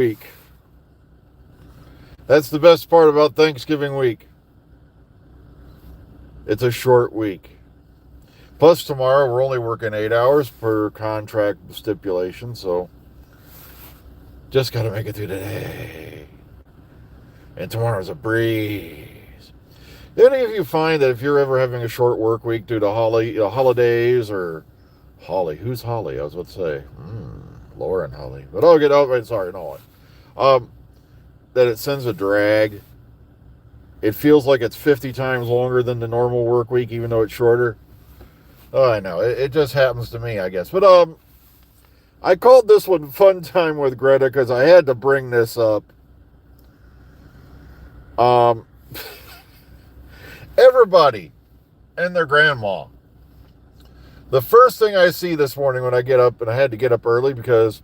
week. That's the best part about Thanksgiving week. It's a short week. Plus, tomorrow we're only working 8 hours per contract stipulation, so just got to make it through the day. And tomorrow's a breeze. Do any of you find that if you're ever having a short work week due to holidays or Holly? Who's Holly? I was about to say Lauren Holly, but I'll get out. Sorry, no one. That it sends a drag. It feels like it's 50 times longer than the normal work week, even though it's shorter. Oh, I know. It just happens to me, I guess. But I called this one Fun Time with Greta because I had to bring this up. Everybody and their grandma. The first thing I see this morning when I get up, and I had to get up early because,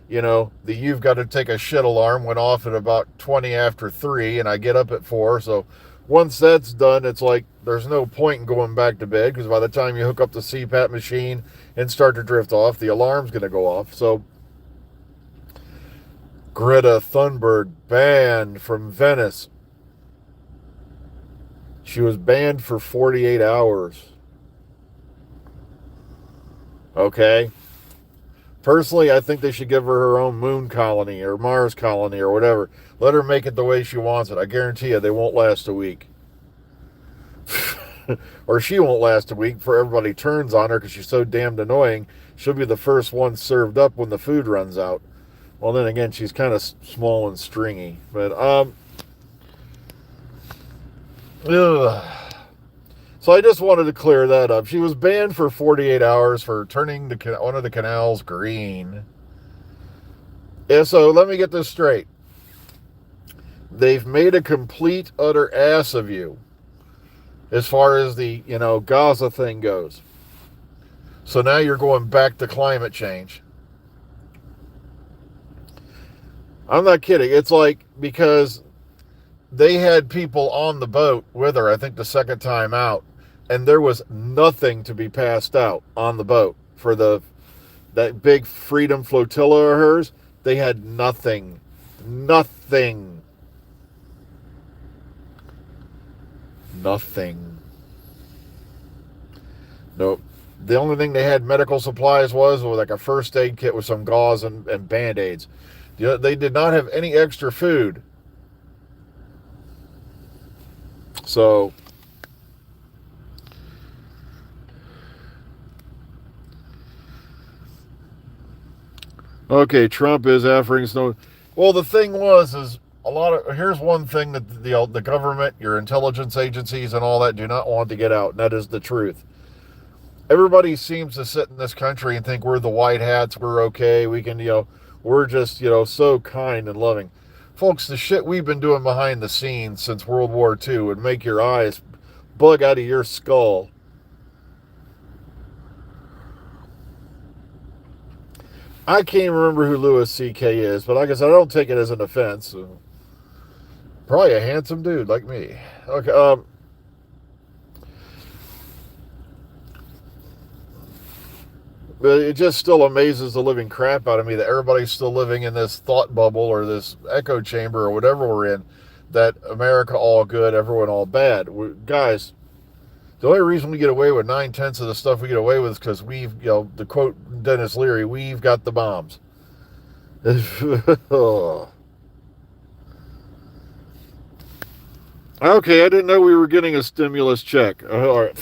the you've got to take a shit alarm went off at about 20 after 3, and I get up at 4. So once that's done, it's like there's no point in going back to bed because by the time you hook up the CPAP machine and start to drift off, the alarm's going to go off. So Greta Thunberg banned from Venice. She was banned for 48 hours. Okay? Personally, I think they should give her own moon colony or Mars colony or whatever. Let her make it the way she wants it. I guarantee you they won't last a week. Or she won't last a week before everybody turns on her because she's so damned annoying. She'll be the first one served up when the food runs out. Well, then again, she's kind of small and stringy. But, So I just wanted to clear that up. She was banned for 48 hours for turning one of the canals green. Yeah, so let me get this straight. They've made a complete, utter ass of you as far as the, Gaza thing goes. So now you're going back to climate change. I'm not kidding. It's like because they had people on the boat with her, I think the second time out, and there was nothing to be passed out on the boat for that big Freedom Flotilla of hers. They had nothing. Nothing. Nope. The only thing they had medical supplies was like a first aid kit with some gauze and Band-Aids. They did not have any extra food. So, okay, Trump is offering snow. Well, the thing is here's one thing that the government, your intelligence agencies and all that do not want to get out, and that is the truth. Everybody seems to sit in this country and think we're the white hats, we're okay, we can, we're just, so kind and loving. Folks, the shit we've been doing behind the scenes since World War II would make your eyes bug out of your skull. I can't remember who Louis C.K. is, but like I said, I don't take it as an offense. Probably a handsome dude like me. Okay, but it just still amazes the living crap out of me that everybody's still living in this thought bubble or this echo chamber or whatever we're in, that America all good, everyone all bad. Guys, the only reason we get away with 9/10 of the stuff we get away with is because we've, to quote Dennis Leary, we've got the bombs. Okay, I didn't know we were getting a stimulus check. All right.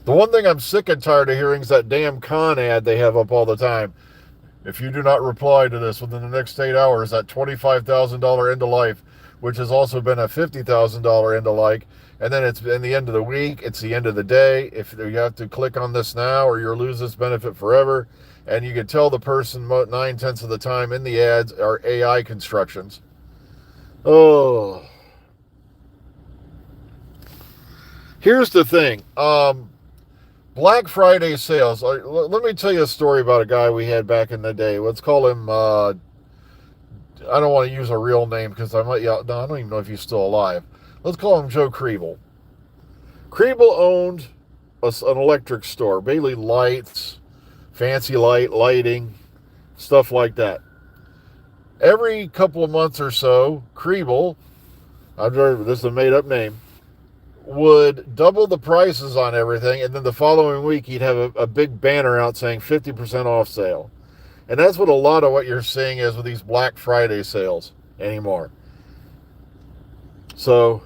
The one thing I'm sick and tired of hearing is that damn con ad they have up all the time. If you do not reply to this within the next 8 hours, that $25,000 end of life, which has also been a $50,000 end of life, and then it's in the end of the week, it's the end of the day. If you have to click on this now or you'll lose this benefit forever, and you can tell the person 9/10 of the time in the ads are AI constructions. Oh. Here's the thing. Black Friday sales. Let me tell you a story about a guy we had back in the day. Let's call him, I don't want to use a real name because I don't even know if he's still alive. Let's call him Joe Kriebel. Kriebel owned an electric store, Bailey Lights, fancy lighting, stuff like that. every couple of months or so, Kriebel, this is a made-up name, would double the prices on everything, and then the following week he'd have a big banner out saying 50% off sale. And that's what a lot of what you're seeing is with these Black Friday sales anymore. So,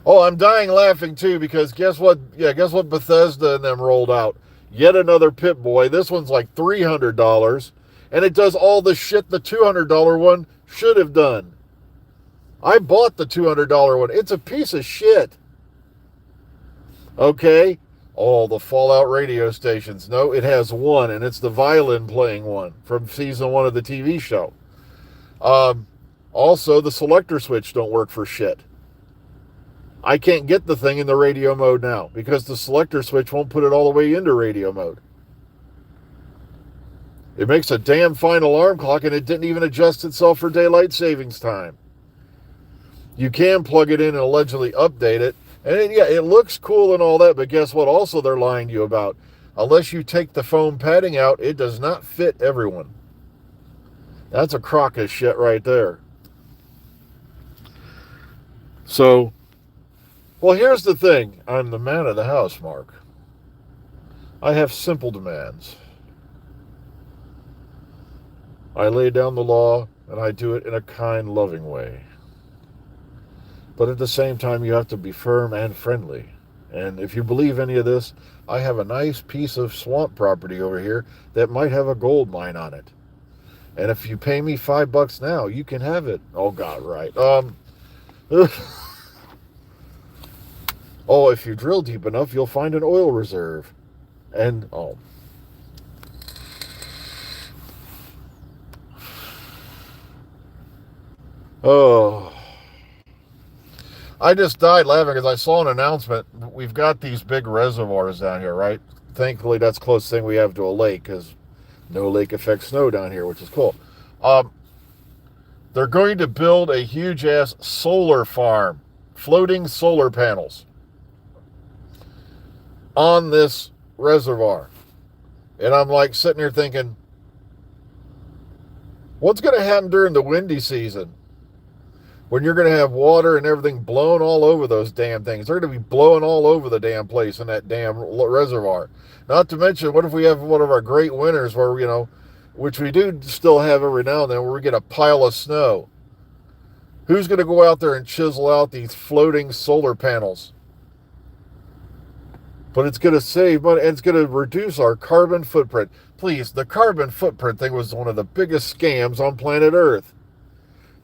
I'm dying laughing too, because guess what? Yeah, guess what Bethesda and them rolled out? Yet another Pip-Boy. This one's like $300, and it does all the shit the $200 one should have done. I bought the $200 one. It's a piece of shit. Okay? All the Fallout radio stations. No, it has one, and it's the violin playing one from season 1 of the TV show. Also, the selector switch don't work for shit. I can't get the thing in the radio mode now because the selector switch won't put it all the way into radio mode. It makes a damn fine alarm clock, and it didn't even adjust itself for daylight savings time. You can plug it in and allegedly update it. And it looks cool and all that, but guess what? Also, they're lying to you about. Unless you take the foam padding out, it does not fit everyone. That's a crock of shit right there. So, well, here's the thing. I'm the man of the house, Mark. I have simple demands. I lay down the law, and I do it in a kind, loving way. But at the same time, you have to be firm and friendly. And if you believe any of this, I have a nice piece of swamp property over here that might have a gold mine on it. And if you pay me $5 now, you can have it. Oh, God, right. If you drill deep enough, you'll find an oil reserve. And, I just died laughing because I saw an announcement. We've got these big reservoirs down here, right? Thankfully, that's the closest thing we have to a lake because no lake affects snow down here, which is cool. They're going to build a huge-ass solar farm, floating solar panels on this reservoir. And I'm like sitting here thinking, what's going to happen during the windy season? When you're going to have water and everything blown all over those damn things. They're going to be blowing all over the damn place in that damn reservoir. Not to mention, what if we have one of our great winters where, which we do still have every now and then, where we get a pile of snow? Who's going to go out there and chisel out these floating solar panels? But it's going to save money, and it's going to reduce our carbon footprint. Please, the carbon footprint thing was one of the biggest scams on planet Earth.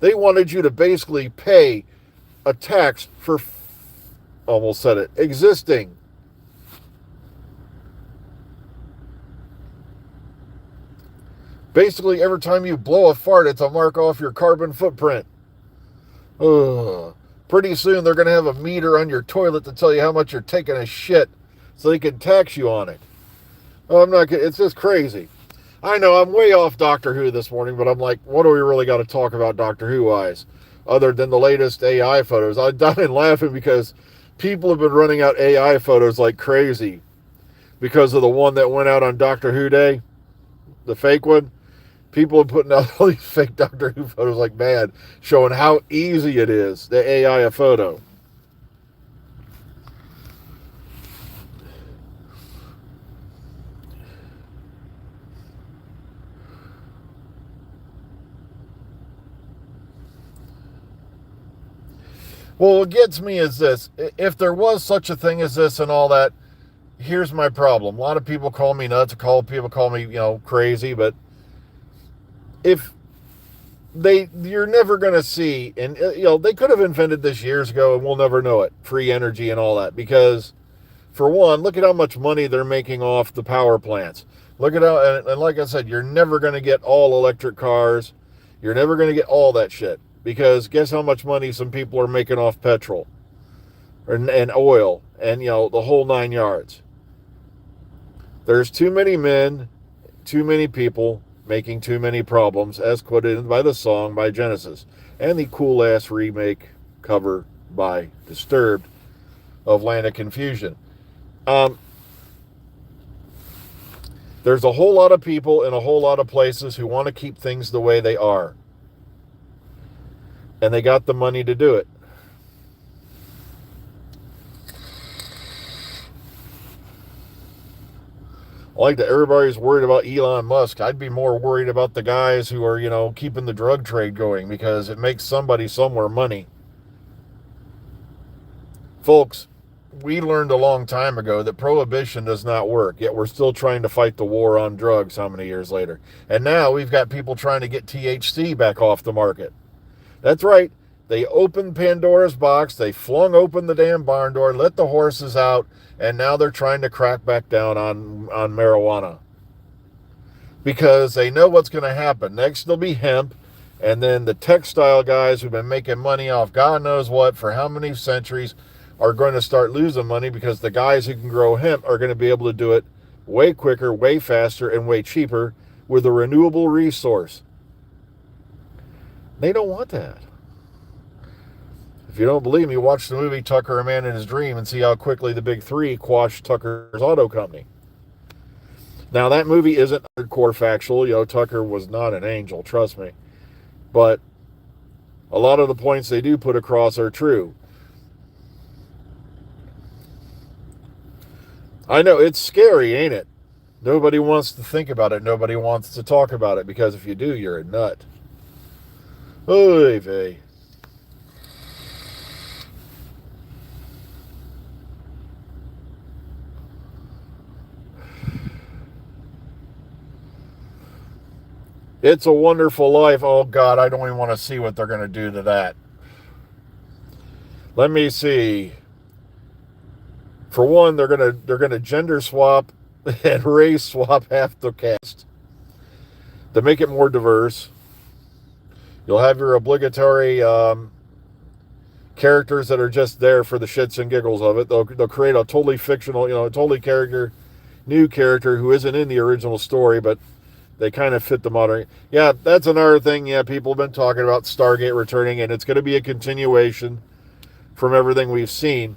They wanted you to basically pay a tax for, almost said it, existing. Basically, every time you blow a fart, it's a mark off your carbon footprint. Ugh. Pretty soon, they're going to have a meter on your toilet to tell you how much you're taking a shit so they can tax you on it. I'm not kidding. It's just crazy. I know I'm way off Doctor Who this morning, but I'm like, what do we really got to talk about Doctor Who-wise? Other than the latest AI photos. I'm dying laughing because people have been running out AI photos like crazy because of the one that went out on Doctor Who Day, the fake one. People are putting out all these fake Doctor Who photos like mad, showing how easy it is to AI a photo. Well, what gets me is this. If there was such a thing as this and all that, here's my problem. A lot of people call me nuts, people call me, crazy, but if you're never going to see, and, they could have invented this years ago and we'll never know it, free energy and all that, because, for one, look at how much money they're making off the power plants. Look at how, and like I said, you're never going to get all electric cars. You're never going to get all that shit. Because guess how much money some people are making off petrol and oil and, the whole 9 yards. There's too many men, too many people making too many problems, as quoted by the song by Genesis and the cool-ass remake cover by Disturbed of Land of Confusion. There's There's a whole lot of people in a whole lot of places who want to keep things the way they are. And they got the money to do it. I like that everybody's worried about Elon Musk. I'd be more worried about the guys who are, keeping the drug trade going, because it makes somebody somewhere money. Folks, we learned a long time ago that prohibition does not work, yet we're still trying to fight the war on drugs how many years later? And now we've got people trying to get THC back off the market. That's right. They opened Pandora's box, they flung open the damn barn door, let the horses out, and now they're trying to crack back down on marijuana. Because they know what's going to happen. Next there'll be hemp, and then the textile guys who've been making money off God knows what for how many centuries are going to start losing money, because the guys who can grow hemp are going to be able to do it way quicker, way faster, and way cheaper with a renewable resource. They don't want that. If you don't believe me, watch the movie Tucker, a Man in His Dream, and see how quickly the big three quashed Tucker's auto company. Now, that movie isn't hardcore factual. Tucker was not an angel, trust me. But a lot of the points they do put across are true. I know, it's scary, ain't it? Nobody wants to think about it. Nobody wants to talk about it, because if you do, you're a nut. Oy vey. It's a Wonderful Life. Oh God, I don't even want to see what they're going to do to that. Let me see. For one, they're gonna gender swap and race swap half the cast to make it more diverse. You'll have your obligatory characters that are just there for the shits and giggles of it. They'll create a totally fictional, new character who isn't in the original story, but they kind of fit the modern. Yeah, that's another thing. Yeah, people have been talking about Stargate returning, and it's going to be a continuation from everything we've seen.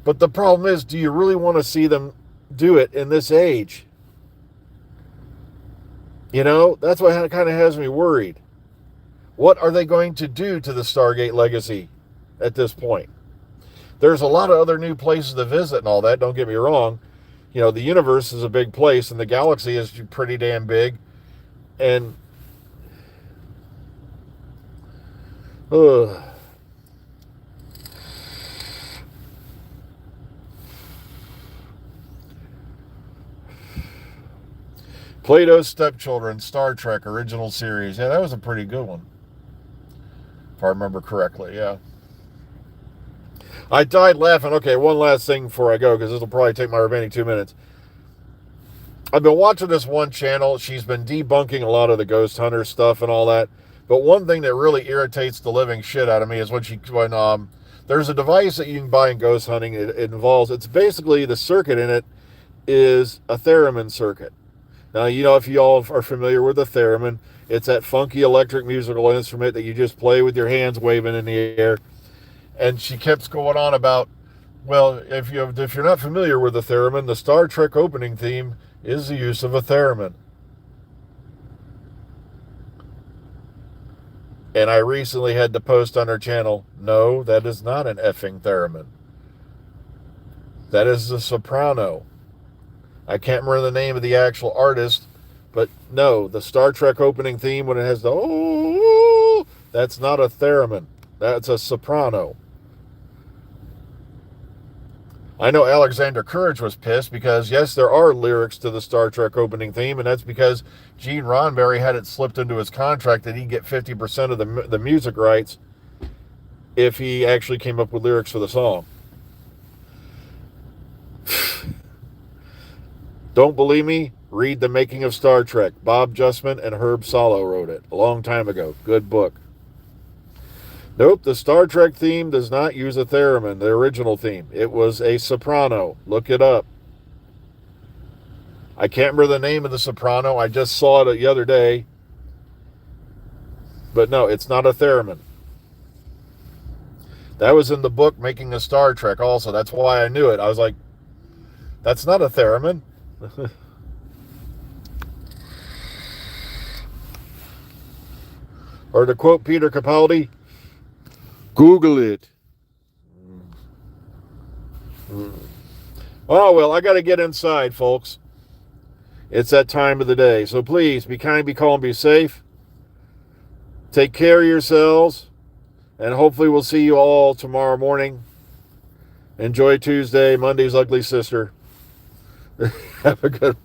But the problem is, do you really want to see them do it in this age? That's what kind of has me worried. What are they going to do to the Stargate legacy at this point? There's a lot of other new places to visit and all that, don't get me wrong. The universe is a big place, and the galaxy is pretty damn big. And Plato's Stepchildren, Star Trek original series. Yeah, that was a pretty good one, if I remember correctly. Yeah. I died laughing. Okay, one last thing before I go, because this will probably take my remaining 2 minutes. I've been watching this one channel. She's been debunking a lot of the ghost hunter stuff and all that. But one thing that really irritates the living shit out of me is when there's a device that you can buy in ghost hunting. It involves, it's basically, the circuit in it is a theremin circuit. Now, if you all are familiar with the theremin, it's that funky electric musical instrument that you just play with your hands waving in the air. And she kept going on about, well, if you're not familiar with the theremin, the Star Trek opening theme is the use of a theremin. And I recently had to post on her channel, no, that is not an effing theremin. That is the soprano. I can't remember the name of the actual artist, but no, the Star Trek opening theme, when it has the oh, that's not a theremin. That's a soprano. I know Alexander Courage was pissed because, yes, there are lyrics to the Star Trek opening theme, and that's because Gene Roddenberry had it slipped into his contract that he'd get 50% of the music rights if he actually came up with lyrics for the song. Don't believe me? Read The Making of Star Trek. Bob Justman and Herb Solow wrote it a long time ago. Good book. Nope, the Star Trek theme does not use a theremin, the original theme. It was a soprano. Look it up. I can't remember the name of the soprano. I just saw it the other day. But no, it's not a theremin. That was in the book Making a Star Trek also. That's why I knew it. I was like, that's not a theremin. Or to quote Peter Capaldi, Google it. Oh, well, I got to get inside, folks. It's that time of the day. So please, be kind, be calm, be safe. Take care of yourselves. And hopefully we'll see you all tomorrow morning. Enjoy Tuesday, Monday's ugly sister. Have a good